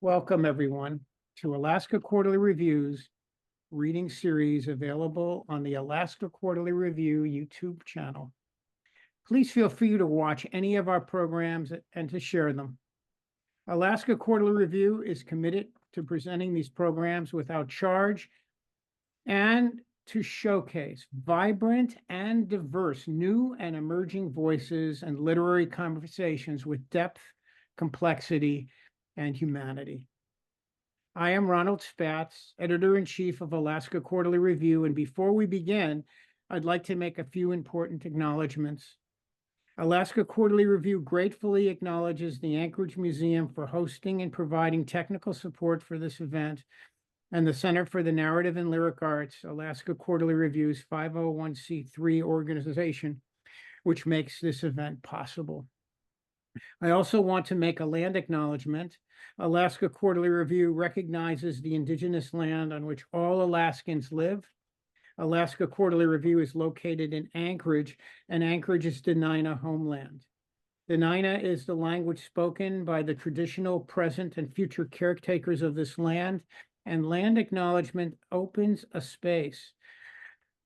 Welcome, everyone, to Alaska Quarterly Review's reading series available on the Alaska Quarterly Review YouTube channel. Please feel free to watch any of our programs and to share them. Alaska Quarterly Review is committed to presenting these programs without charge and to showcase vibrant and diverse new and emerging voices and literary conversations with depth, complexity, and humanity. I am Ronald Spatz, Editor-in-Chief of Alaska Quarterly Review, and before we begin, I'd like to make a few important acknowledgments. Alaska Quarterly Review gratefully acknowledges the Anchorage Museum for hosting and providing technical support for this event, and the Center for the Narrative and Lyric Arts, Alaska Quarterly Review's 501c3 organization, which makes this event possible. I also want to make a land acknowledgement. Alaska Quarterly Review recognizes the indigenous land on which all Alaskans live. Alaska Quarterly Review is located in Anchorage, and Anchorage is Dena'ina homeland. Dena'ina is the language spoken by the traditional, present, and future caretakers of this land, and land acknowledgement opens a space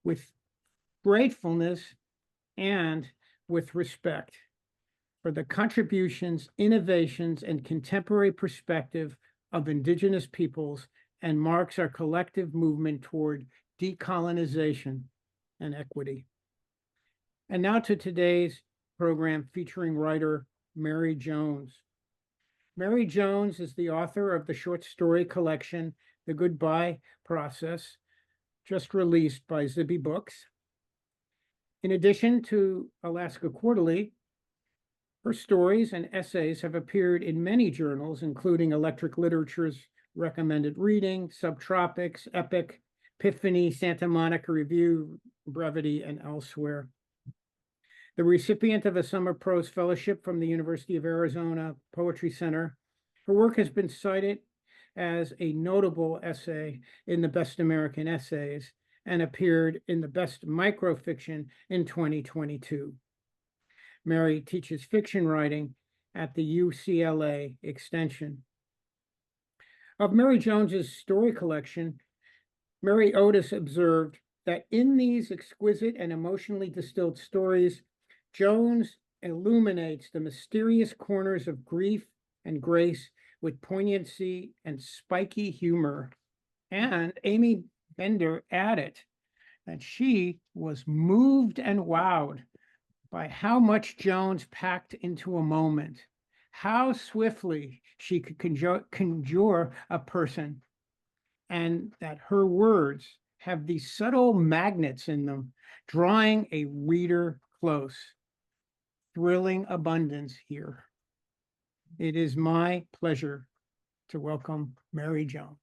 with gratefulness and with respect for the contributions, innovations, and contemporary perspective of Indigenous peoples, and marks our collective movement toward decolonization and equity. And now to today's program featuring writer Mary Jones. Mary Jones is the author of the short story collection, The Goodbye Process, just released by Zibby Books. In addition to Alaska Quarterly, her stories and essays have appeared in many journals, including Electric Literature's Recommended Reading, Subtropics, EPOCH, Epiphany, Santa Monica Review, Brevity, and elsewhere. The recipient of a Summer Prose Fellowship from the University of Arizona Poetry Center, her work has been cited as a notable essay in the Best American Essays and appeared in the Best Microfiction in 2022. Mary teaches fiction writing at the UCLA Extension. Of Mary Jones's story collection, Mary Otis observed that in these exquisite and emotionally distilled stories, Jones illuminates the mysterious corners of grief and grace with poignancy and spiky humor. And Aimee Bender added that she was moved and wowed by how much Jones packed into a moment, how swiftly she could conjure a person, and that her words have these subtle magnets in them, drawing a reader close. Thrilling abundance here. It is my pleasure to welcome Mary Jones.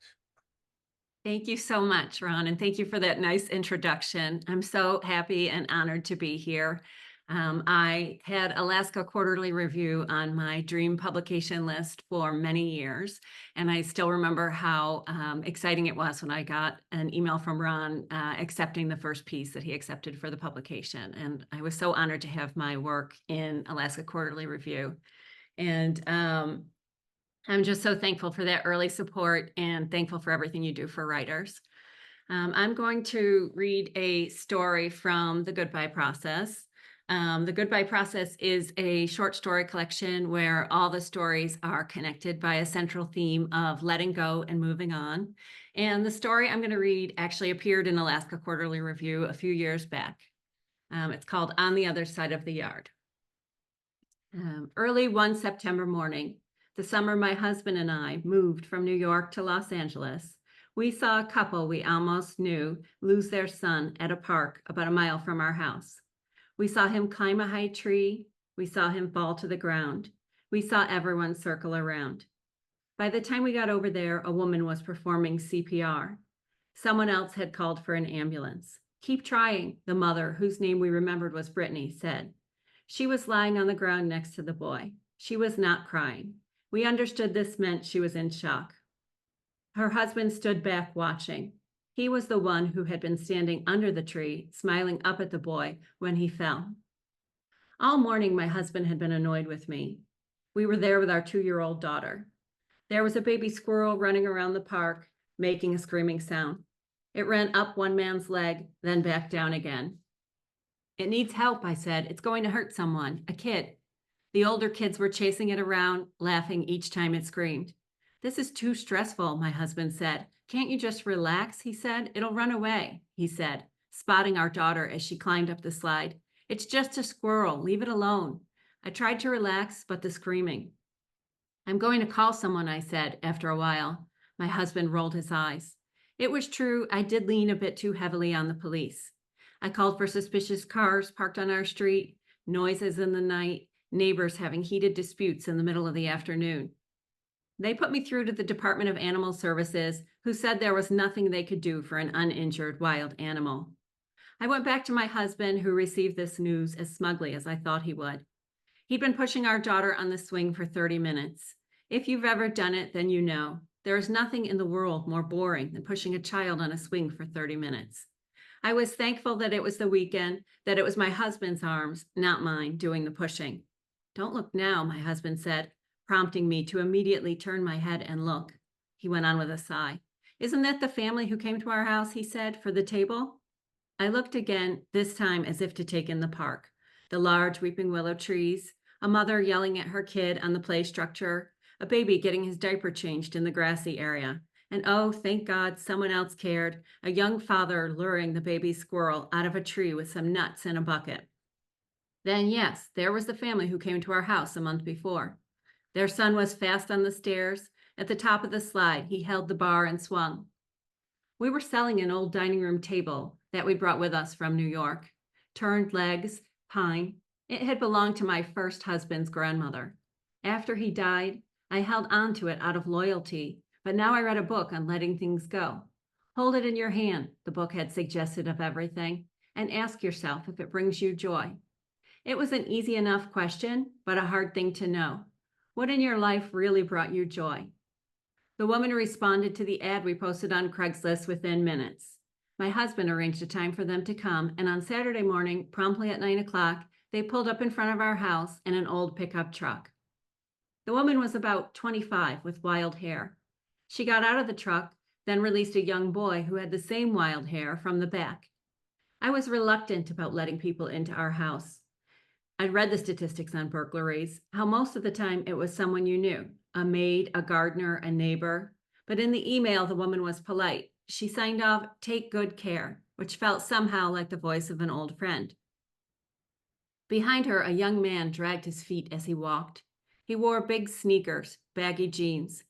Thank you so much, Ron, and thank you for that nice introduction. I'm so happy and honored to be here. I had Alaska Quarterly Review on my dream publication list for many years, and I still remember how exciting it was when I got an email from Ron accepting the first piece that he accepted for the publication. And I was so honored to have my work in Alaska Quarterly Review. And I'm just so thankful for that early support and thankful for everything you do for writers. I'm going to read a story from The Goodbye Process. The Goodbye Process is a short story collection where all the stories are connected by a central theme of letting go and moving on. And the story I'm going to read actually appeared in Alaska Quarterly Review a few years back. It's called On the Other Side of the Yard. Early one September morning, the summer my husband and I moved from New York to Los Angeles, we saw a couple we almost knew lose their son at a park about a mile from our house. We saw him climb a high tree. We saw him fall to the ground. We saw everyone circle around. By the time we got over there, a woman was performing CPR. Someone else had called for an ambulance. Keep trying, the mother, whose name we remembered was Brittany, said. She was lying on the ground next to the boy. She was not crying. We understood this meant she was in shock. Her husband stood back watching. He was the one who had been standing under the tree, smiling up at the boy when he fell. All morning, my husband had been annoyed with me. We were there with our 2-year-old daughter. There was a baby squirrel running around the park, making a screaming sound. It ran up one man's leg, then back down again. It needs help, I said. It's going to hurt someone, a kid. The older kids were chasing it around, laughing each time it screamed. This is too stressful, my husband said. Can't you just relax? He said. It'll run away, he said, spotting our daughter as she climbed up the slide. It's just a squirrel. Leave it alone. I tried to relax, but the screaming. I'm going to call someone, I said, after a while. My husband rolled his eyes. It was true, I did lean a bit too heavily on the police. I called for suspicious cars parked on our street, noises in the night, neighbors having heated disputes in the middle of the afternoon. They put me through to the Department of Animal Services, who said there was nothing they could do for an uninjured wild animal. I went back to my husband, who received this news as smugly as I thought he would. He'd been pushing our daughter on the swing for 30 minutes. If you've ever done it, then you know. There is nothing in the world more boring than pushing a child on a swing for 30 minutes. I was thankful that it was the weekend, that it was my husband's arms, not mine, doing the pushing. Don't look now, my husband said, prompting me to immediately turn my head and look. He went on with a sigh. Isn't that the family who came to our house, he said, for the table? I looked again, this time as if to take in the park. The large weeping willow trees, a mother yelling at her kid on the play structure, a baby getting his diaper changed in the grassy area. And oh, thank God someone else cared, a young father luring the baby squirrel out of a tree with some nuts in a bucket. Then yes, there was the family who came to our house a month before. Their son was fast on the stairs. At the top of the slide, he held the bar and swung. We were selling an old dining room table that we brought with us from New York. Turned legs, pine. It had belonged to my first husband's grandmother. After he died, I held on to it out of loyalty, but now I read a book on letting things go. Hold it in your hand, the book had suggested of everything, and ask yourself if it brings you joy. It was an easy enough question, but a hard thing to know. What in your life really brought you joy? The woman responded to the ad we posted on Craigslist within minutes. My husband arranged a time for them to come, and on Saturday morning, promptly at 9 o'clock, they pulled up in front of our house in an old pickup truck. The woman was about 25 with wild hair. She got out of the truck, then released a young boy who had the same wild hair from the back. I was reluctant about letting people into our house. I'd read the statistics on burglaries, how most of the time it was someone you knew, a maid, a gardener, a neighbor. But in the email, the woman was polite. She signed off, "Take good care," which felt somehow like the voice of an old friend. Behind her, a young man dragged his feet as he walked. He wore big sneakers, baggy jeans.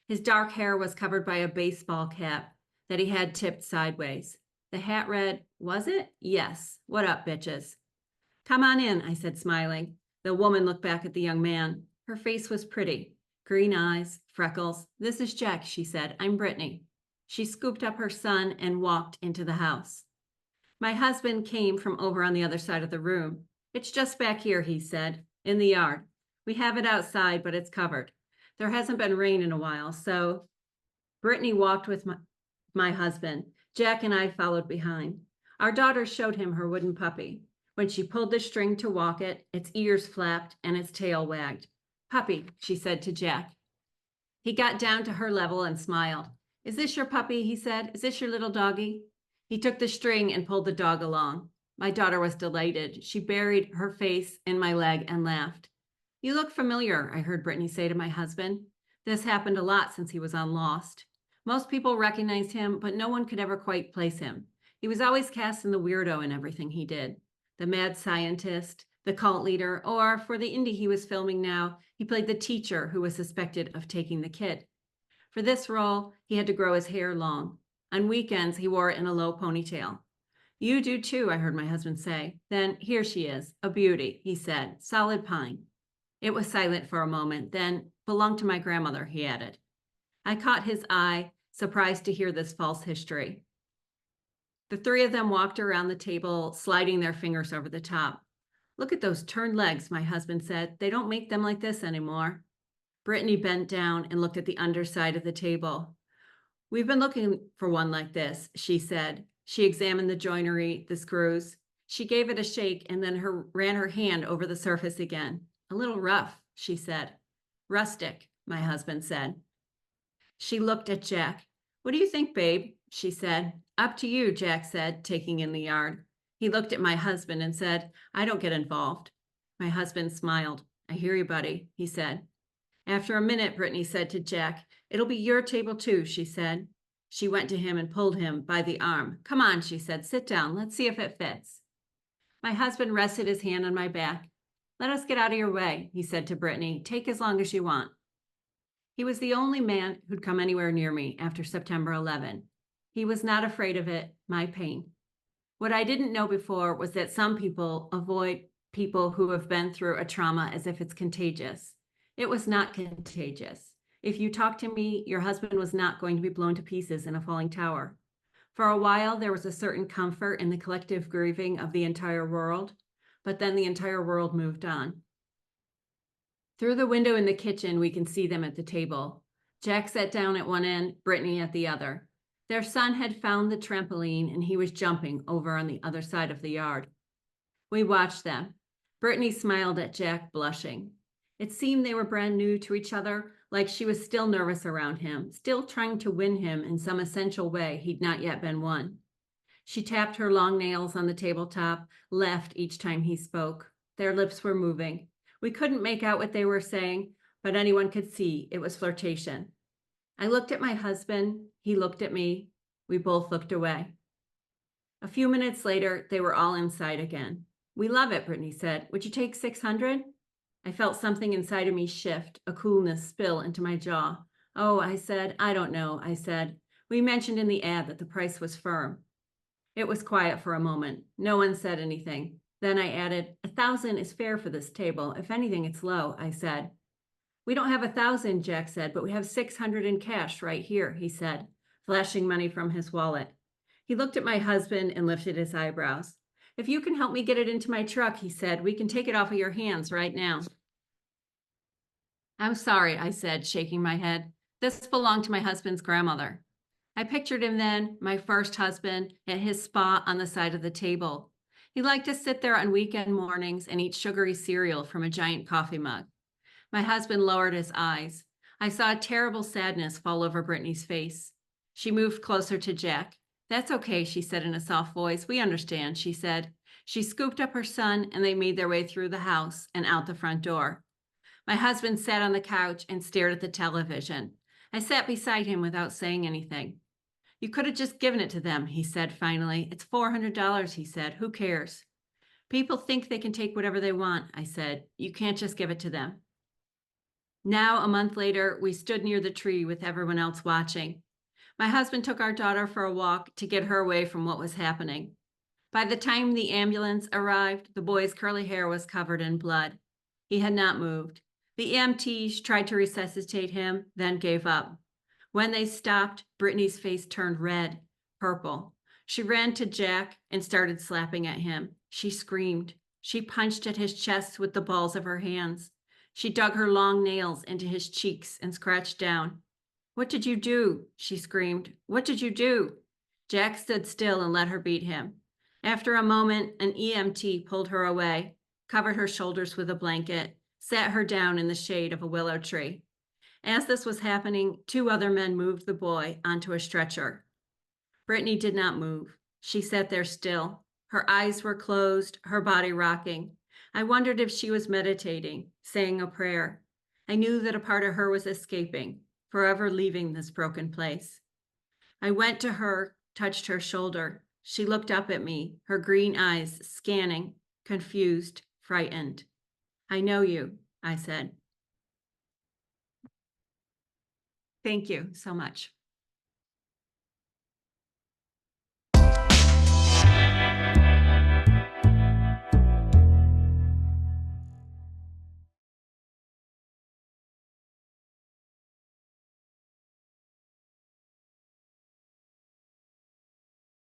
His dark hair was covered by a baseball cap that he had tipped sideways. The hat read, "Was it? Yes. What up, bitches?" "Come on in," I said, smiling. The woman looked back at the young man. Her face was pretty. Green eyes, freckles. "This is Jack," she said. "I'm Brittany." She scooped up her son and walked into the house. My husband came from over on the other side of the room. "It's just back here," he said, "in the yard. We have it outside, but it's covered. There hasn't been rain in a while, so..." Brittany walked with my husband. Jack and I followed behind. Our daughter showed him her wooden puppy. When she pulled the string to walk it, its ears flapped and its tail wagged. "Puppy," she said to Jack. He got down to her level and smiled. "Is this your puppy?" he said. "Is this your little doggy?" He took the string and pulled the dog along. My daughter was delighted. She buried her face in my leg and laughed. "You look familiar," I heard Brittany say to my husband. This happened a lot since he was on Lost. Most people recognized him, but no one could ever quite place him. He was always cast in the weirdo in everything he did. The mad scientist, the cult leader, or for the indie he was filming now, he played the teacher who was suspected of taking the kid. For this role, he had to grow his hair long. On weekends, he wore it in a low ponytail. "You do too," I heard my husband say. Then, "Here she is, a beauty," he said, "solid pine." It was silent for a moment, then, "Belonged to my grandmother," he added. I caught his eye, surprised to hear this false history. The three of them walked around the table, sliding their fingers over the top. "Look at those turned legs," my husband said. "They don't make them like this anymore." Brittany bent down and looked at the underside of the table. "We've been looking for one like this," she said. She examined the joinery, the screws. She gave it a shake and then ran her hand over the surface again. "A little rough," she said. "Rustic," my husband said. She looked at Jack. "What do you think, babe?" she said. "Up to you," Jack said, taking in the yard. He looked at my husband and said, "I don't get involved." My husband smiled. "I hear you, buddy," he said. After a minute, Brittany said to Jack, "It'll be your table too," she said. She went to him and pulled him by the arm. "Come on," she said, "sit down. Let's see if it fits." My husband rested his hand on my back. "Let us get out of your way," he said to Brittany. "Take as long as you want." He was the only man who'd come anywhere near me after September 11. He was not afraid of it, my pain. What I didn't know before was that some people avoid people who have been through a trauma as if it's contagious. It was not contagious. If you talked to me, your husband was not going to be blown to pieces in a falling tower. For a while, there was a certain comfort in the collective grieving of the entire world, but then the entire world moved on. Through the window in the kitchen, we can see them at the table. Jack sat down at one end, Brittany at the other. Their son had found the trampoline and he was jumping over on the other side of the yard. We watched them. Brittany smiled at Jack, blushing. It seemed they were brand new to each other, like she was still nervous around him, still trying to win him in some essential way he'd not yet been won. She tapped her long nails on the tabletop, laughed each time he spoke. Their lips were moving. We couldn't make out what they were saying, but anyone could see it was flirtation. I looked at my husband. He looked at me. We both looked away. A few minutes later, they were all inside again. "We love it," Brittany said. "Would you take 600? I felt something inside of me shift, a coolness spill into my jaw. "Oh," I said. "I don't know," I said. "We mentioned in the ad that the price was firm." It was quiet for a moment. No one said anything. Then I added, "1,000 is fair for this table. If anything, it's low," I said. "We don't have 1,000, Jack said, "but we have 600 in cash right here," he said, flashing money from his wallet. He looked at my husband and lifted his eyebrows. "If you can help me get it into my truck," he said, "we can take it off of your hands right now." "I'm sorry," I said, shaking my head. "This belonged to my husband's grandmother." I pictured him then, my first husband, at his spot on the side of the table. He liked to sit there on weekend mornings and eat sugary cereal from a giant coffee mug. My husband lowered his eyes. I saw a terrible sadness fall over Brittany's face. She moved closer to Jack. "That's okay," she said in a soft voice. "We understand," she said. She scooped up her son and they made their way through the house and out the front door. My husband sat on the couch and stared at the television. I sat beside him without saying anything. "You could have just given it to them," he said finally. "It's $400, he said. "Who cares?" "People think they can take whatever they want," I said. "You can't just give it to them." Now, a month later, we stood near the tree with everyone else watching. My husband took our daughter for a walk to get her away from what was happening. By the time the ambulance arrived, the boy's curly hair was covered in blood. He had not moved. The EMTs tried to resuscitate him, then gave up. When they stopped, Brittany's face turned red, purple. She ran to Jack and started slapping at him. She screamed. She punched at his chest with the balls of her hands. She dug her long nails into his cheeks and scratched down. "What did you do?" she screamed. "What did you do?" Jack stood still and let her beat him. After a moment, an EMT pulled her away, covered her shoulders with a blanket, sat her down in the shade of a willow tree. As this was happening, 2 other men moved the boy onto a stretcher. Brittany did not move. She sat there still. Her eyes were closed, her body rocking. I wondered if she was meditating, saying a prayer. I knew that a part of her was escaping, forever leaving this broken place. I went to her, touched her shoulder. She looked up at me, her green eyes scanning, confused, frightened. "I know you," I said. Thank you so much.